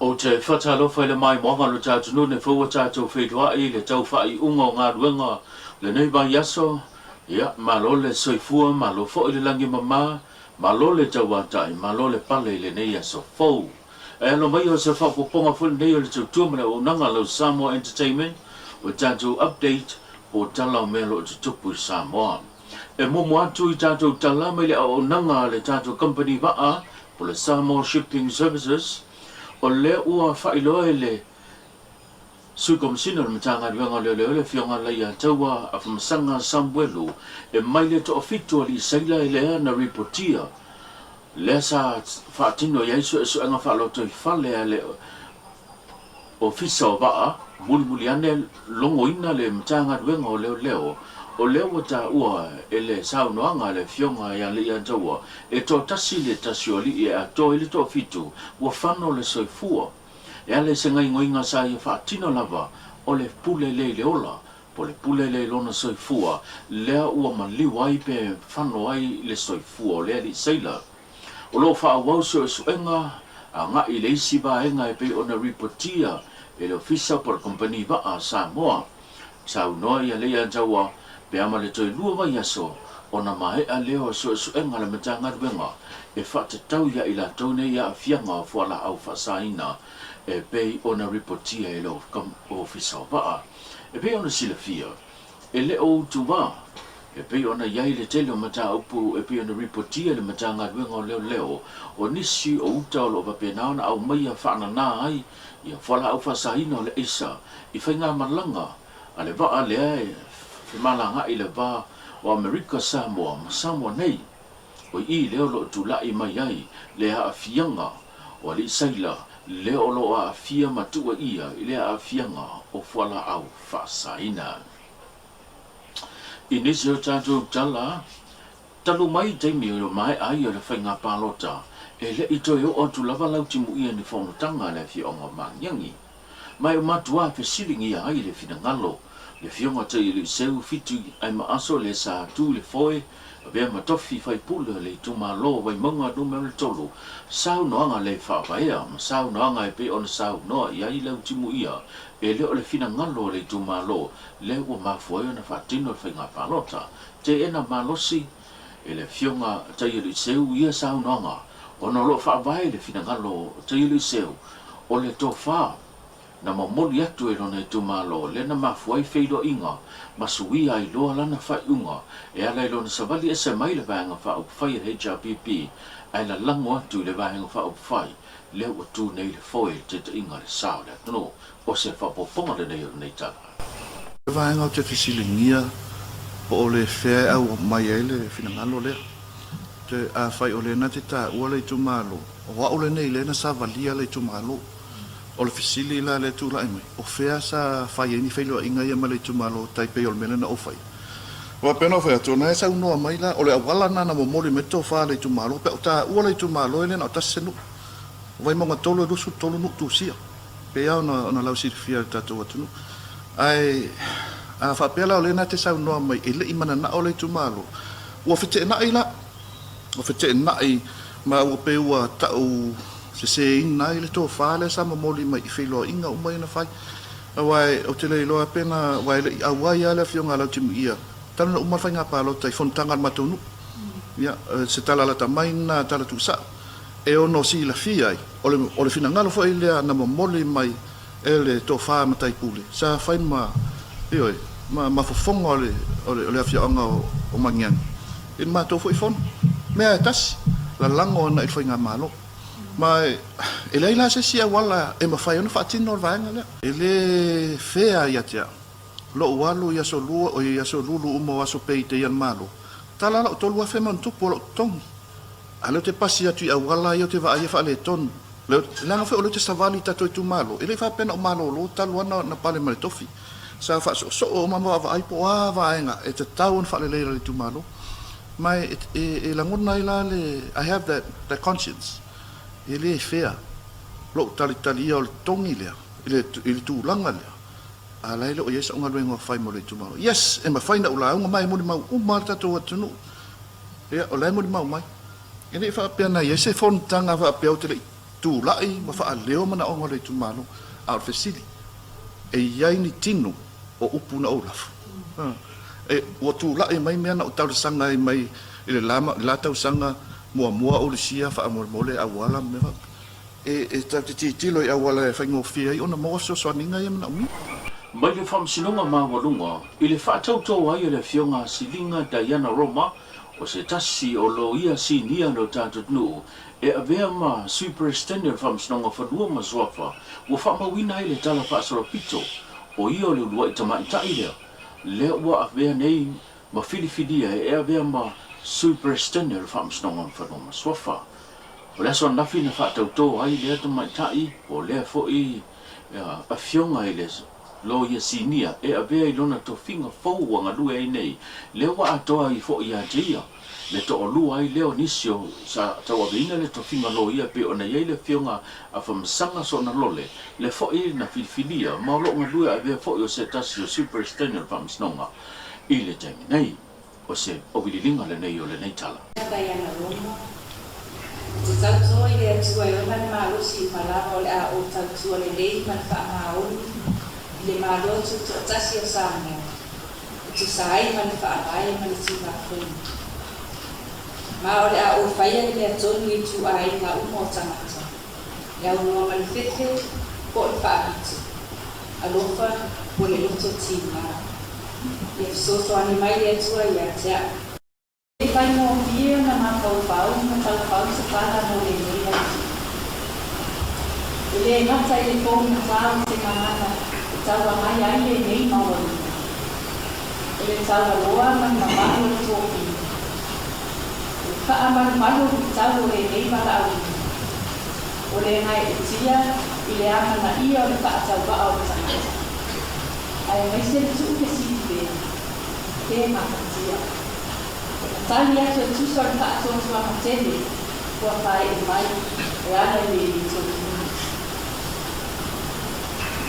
o te whatalo whai le mai moanga lo tātu no ne whaua tātou whaidua i le tau whai unga o ngā ruenga le nei mai yaso ia malo le soifua malo fo i le langi mama malo le tau watai malo le pale le nei yaso fau e lo mai o se whapoponga fo nei o le tau tuamana o nanga lo Samoa Entertainment o tātou update o tala me lo te tupu Samoa e momo atu i tātou tala mai le o nanga le tātou company waa po le Samoa Shipping Services o le ua whailoa le suikomsina le matanga riwanga le fionga leia taua a whamasanga Samwelu e mai le to ofitua li saila e lea na ripotia le sa whaatino iaisu e suenga whaaloto i whale a le ofisa o waa mulimuli ane longoina le matanga riwanga o leo o leo ta ua e le saunoanga le fionga ia leia taua e to tasi le tasioli e a to ili to ofitu ua whano le soifua e ale se ngai ngoinga sa ia whaatino lava o le pule le ola po le pule le lona soifua lea ua maliu ai pe whano ai le soifua o lea li seila o lo wha awau so e suenga a nga i le isi vaenga e pe ona ripotia e le ofisa por company va a Samoa saunoa ia leia taua pe ama le toi lua vai aso ona mai a leo so e suenga le matanga ruenga e whaatatau ia i la tone ia a fianga o fuala au whasaina e pei ona ripotia e lo ofisa o waa e pei ona silafia e le o tuwa e pei ona iai le tele o mata upu e pei ona ripotia le matanga ruenga o leo o nisi o uta o lo vapenaona au maia whaanana ai ia fuala au whasaina o le isa i whainga malanga a le waa lea e malanga i le va o Amerika Samoa nei o i leo lo tulai mai ai le a fianga o li saila leo lo a fia matua ia i le a fianga o fuala au whasaina inisi o tātou tala talu mai teimi o mai ai o le whainga pālota e le ito e o tu lava lau timu ia ni whaunutanga le fia onga mangiangi mai o matua pe silingi ai le fina ngalo le fionga te i le seu fitu ai maaso le sa tu le foe vea matofi fai pula le tuma lo vai monga nume le tolu sau noanga le whaapaya ma sau noanga e pe ona sau noa i ai lau timu ia e leo le fina ngalo le tuma lo le ua mafuai ona whaatino le whainga palota te ena malosi e le fionga te i le seu ia sau noanga ona lo whaavai le fina ngalo te i le seu o le tofa na mamoli atu e lona e tumalo le na mafuai feido inga masuia i loa lana whaiunga e ala i lona savali e se mai le vaenga whau whai e HRPP ai la lango atu le vaenga whau whai le ua tu nei le foe te te inga le sao le atono o se whapoponga le nei o nei tala le vaenga o te fisilingia po o le whea au mai e le finangalo lea te a whai o le na te ta ua le tumalo o wa o le nei le na savalia le tumalo o le fisili la le tu lai mai o fea sa fai ni fai lo inga ia male tu malo tai pe o mena o fai wa pena fa tu na sa uno mai la o le wala na na mo moli meto fa le tu malo pe ta o le tu malo ele na ta senu vai mo tolo do su tolo no tu sia pe ya na la si fia ta to tu ai a fa pela o le na te sa uno mai ele imana na o le tu malo o fete na ila o fete na i ma o pe wa ta o se ina ile to fale sa moli mai filo inga o mai na fai wai o te le lo pena wai le awai ala fionga la timu ia tana o mai nga palo tai fontanga matonu ya se tala la tamai na tala tu sa e ono si la fia o le fina ngalo fo ile na moli mai ele to fa matai pule sa fai ma io ma fofonga o le fionga o mangian in ma to fo fon me atas la lango na il nga malo mai ele la se sia wala e ma fai ona fatino vanga le ele fea ia tia lo walu ia so lu o ia so lulu mo aso peite ia malo tala la to lu fe man tu polo tong alo te pasi atu ia wala ia te va ia fa le ton le la no fe o le te savali tato tu malo ele fa pena o malo lo talu na pale male tofi sa fa so o mama va ai po va nga e te taun fa le tu malo mai e la ngona ila le I have that conscience ele fea lo tali o tongi le ele tu langa le ala ile o yes o ngalo ngo fai mo le tu malo yes e ma fai na ula ngo mai mo ma o marta to tunu e o le mo mai ele fa pena yes e fon tanga fa pe o te tu lai ma fa leo mana o ngore tu malo a fesili e yai ni tino o upu na olaf e o tu lai mai me na tau sanga mai ile lama la tau sanga mua o le sia fa mo mole a wala me e ta ti lo a wala fa ngo fia i ona mo so ninga ia na mi mai le whamsinonga mā walunga, i le whaatautou ai le fionga silinga Diana Roma, o se tasi o lo ia si nia no tātou nuu, e avea ma superextended whamsinonga whanua ma swafa, o whamawina i le tala whaasara pito, o ia o le ulua i tamai tai lea. Lea ua avea nei ma whiliwhidia e avea ma superextended whamsinonga whanua ma swafa. O lea so nafi na whaatautou ai lea tamai tai, o lea fo i a fionga i le lo ia sinia e avea i lona to finga fou anga lue ai nei leo wa atoa i fo ia jia le to o lua ai leo nisio sa tawa vina le to finga lo ia pe ona ia le fionga a famsanga so na lole le fo i na filfilia ma lo nga lue avea fo i o se tasio superextended famsnonga i le tangi nei o se o vililinga le nei o le nei tala Diana Roma o tautua i le atua i o mani maalusi i malava o le a o tautua le lei mani wha maoli le malo tu tasi o sana tu sai man fa ai man si va fu ma ora o faia le tonu i tu ai na u mo tamata ya u man fete ko fa itu alofa ko le luto tima e so so animai le tu ai ya e fai no via na ma fa se para no le le ngata i ko na fa se mana tawa mai ai e nei maua. Ele tawa loa man mamaru le tōpi. Ka aman maru ki tawa e nei mara au. O le ngai e tia i le ama na ia o le ka atau wa au tanga. Ai mai se tu ke sipe. Te maka tia. Tali atu e tu sor ka atau tua matene. Kua pai e mai. E ana e le tōpi.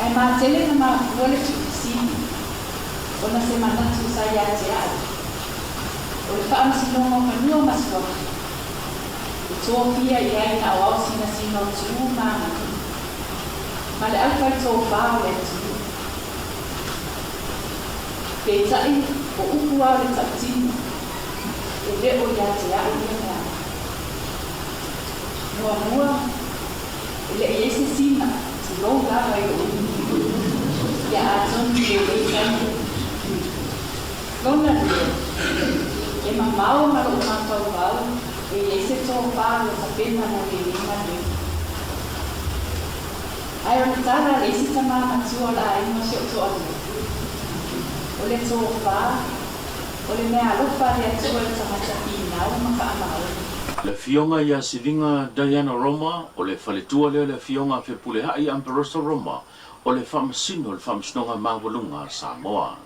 Ai ma tele na ma vole tu sini. Ona se manda tu sa ya te ai. O le wha si no ma nua maswa. O tō pia i ai na o sina sino tu mama. Ma le alfa i tō whao e tu. Pe tai o upu au le tatino. E le o ya te ai i mea. Mua mua. E le e se sina. Long lava i o ya aton ke o ikan long lava e mamau ma lo ma tau vau e se to pa lo sa pena mo ke ni ma ni ai o tara le si tama ma tu la ai no se to o le to pa o le mea lo pa le tu o sa ma ta ina o ma ka ma le fionga ia silinga Diana Roma o le faletua le fionga fe pule hai Amperosa Roma o le famasino le famasnonga mawalunga Samoa.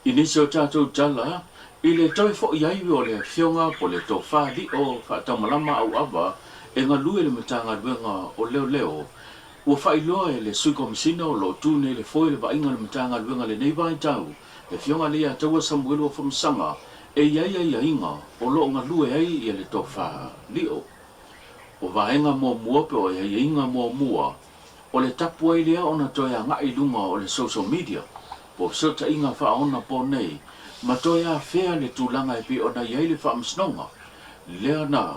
Inisio tātou tala i le toi fo iai o le fionga po le tō whādi o whātaumalama au awa e ngā lue le matanga duenga o leo leo ua whailoa e le suikomisina o lo tūne le foi le vainga le matanga duenga le neivai tau le fionga lea taua Samuelu o Famasanga e ia inga o lo nga lue ai i le tofa lio. O vaenga mo mua pe o ia inga mo mua o le tapu ai lea ona toia ngai lunga o le social media po sota inga wha ona po nei ma toia fea le tūlanga e pe ona iai le whaamsnonga lea na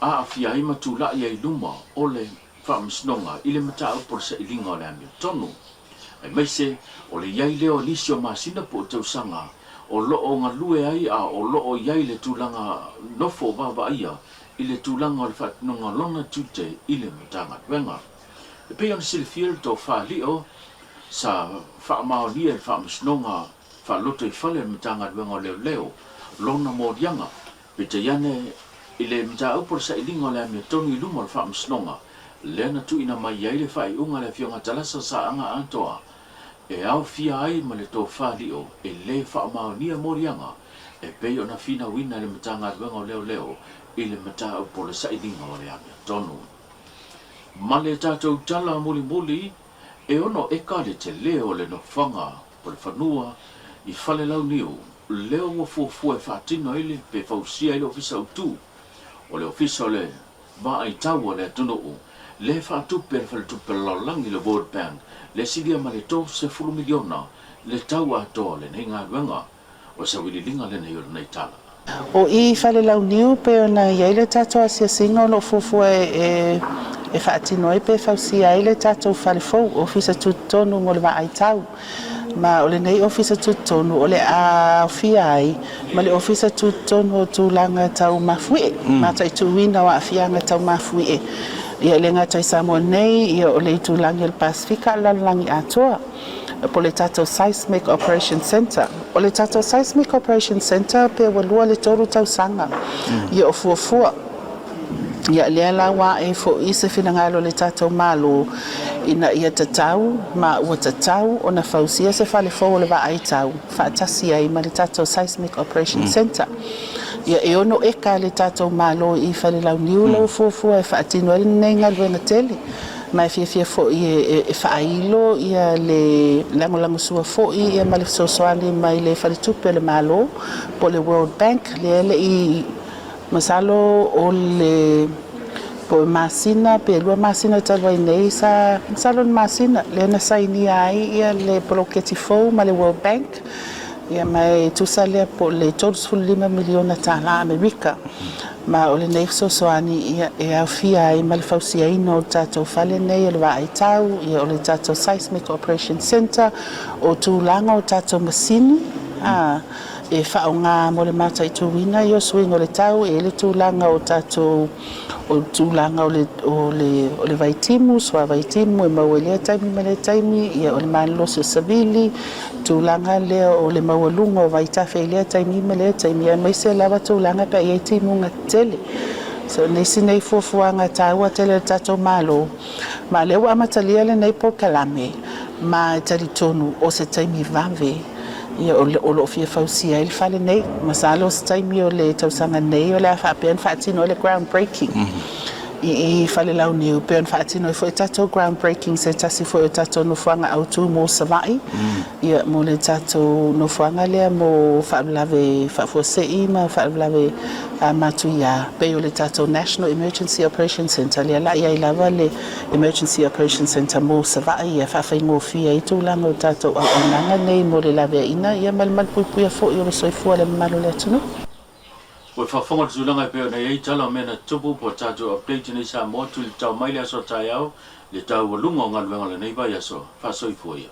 a awhia ima tūla iai luma o le whaamsnonga i le mata upor sa ilinga o le amia tonu. Ai maise o le iai leo nisio masina po tausanga o loo nga lue ai a o loo iai le tūlanga nofo wawa ia i le tūlanga o le whatunga lona tute i le matanga tuenga. E pei on silifir tō whaalio sa whaamao lia e whaamasnonga whaaloto i whale le matanga tuenga o leo leo lona mōrianga pe te iane i le mata upor sa ilinga o le amia tonu i luma o le whaamasnonga lena tu ina mai iai le whai unga le fionga talasa sa anga atoa e au fia ai ma le tō whālio e le whaamao nia morianga e pei ona fina wina le matanga ruenga o leo leo i le mata upo le sailinga o le amia tonu. Ma le tātou tala muli muli e ono eka le te leo le no whanga po le whanua i whale lau niu leo wa fuafua e whaatino ele pe fausia ele ofisa utu o le ofisa o le maa i tau o le atunu le fa tu la langi le World Bank le sigia ma le to se fulu miliona le tau ato le nei ngā ruenga o sa wili linga le nei o nei tala. O I whale lau niu pe o na iai le tato asia singa o lo fufua e whaatino e pe whausia ai le tato whale fau ofisa tutonu mo le wa ai tau. Ma o le nei ofisa tutonu o le a fia ai ma le ofisa tutonu o tūlanga tau mafui ma tai tuwina wa afianga tau mafui ia le ngata i Samoa nei ia o le tūlanga il Pasifika lalangi atoa po le tato Seismic Operation Center. O le tato Seismic Operation Center pe walua le toru tau sanga ia o fuafua ia le ala wa e fo i se finangalo le tato malo ina ia tatau ma ua tatau o na fausia se fale fo le wa ai tau faatasi ai ma le tato Seismic Operation Center ia e ono e ka le tato malo i fale lau niu lau fuafua e faatino ele nei ngaluenga tele mai fia fo i e whailo ia le langolango sua fo i ia ma le sosoani mai le fale tupe le malo po le World Bank le ele i masalo o le po masina pe lua masina talwai nei sa salon masina le na saini ai ia le poloketi fo ma le World Bank ia mai tu sale po le 5 miliona tala Amerika ma o le nei sosoani ia e au fia ai ma le fausia ino tato fale nei le wa ai tau ia o le tato Seismic Operation Center o tūlanga o tato masini e whaonga mo le mata i tuwina i o swing o le tau e le tūlanga o tato o tūlanga o le vaitimu swa vaitimu e mau lea taimi ma le taimi ia o le manloso savili tūlanga lea o le maualunga o vaitafe lea taimi ma le taimi ia mai se lava tūlanga ka i timu ngā tele so nesi nei fuafuanga tāua tele tato malo ma leo amatalia le nei po kalame ma tari tonu o se taimi vave ia o lo fia fausia il fale nei masalo staimi o le tausanga nei o le afapen fatino o le ground breaking i fale lau niu pe on fatino foi tato ground breaking se tasi foi tato no fuanga autu mo savai ia mo le tato no fuanga le mo falave fafose ima falave matuia pe o le tato National Emergency Operation Center le la ia lava le Emergency Operation Center mo savai ia fafaingo fia i tūlanga o tato o nanga nei mo le lave ina ia mal puipui fo i o soifua le malo le tunu. Oi whafonga tūlanga peo nei ei tala mena tupu po tātou update nei sa mo tūli tau maile aso tai au le tau walunga o ngā luenga le nei vai aso whasoi fuia.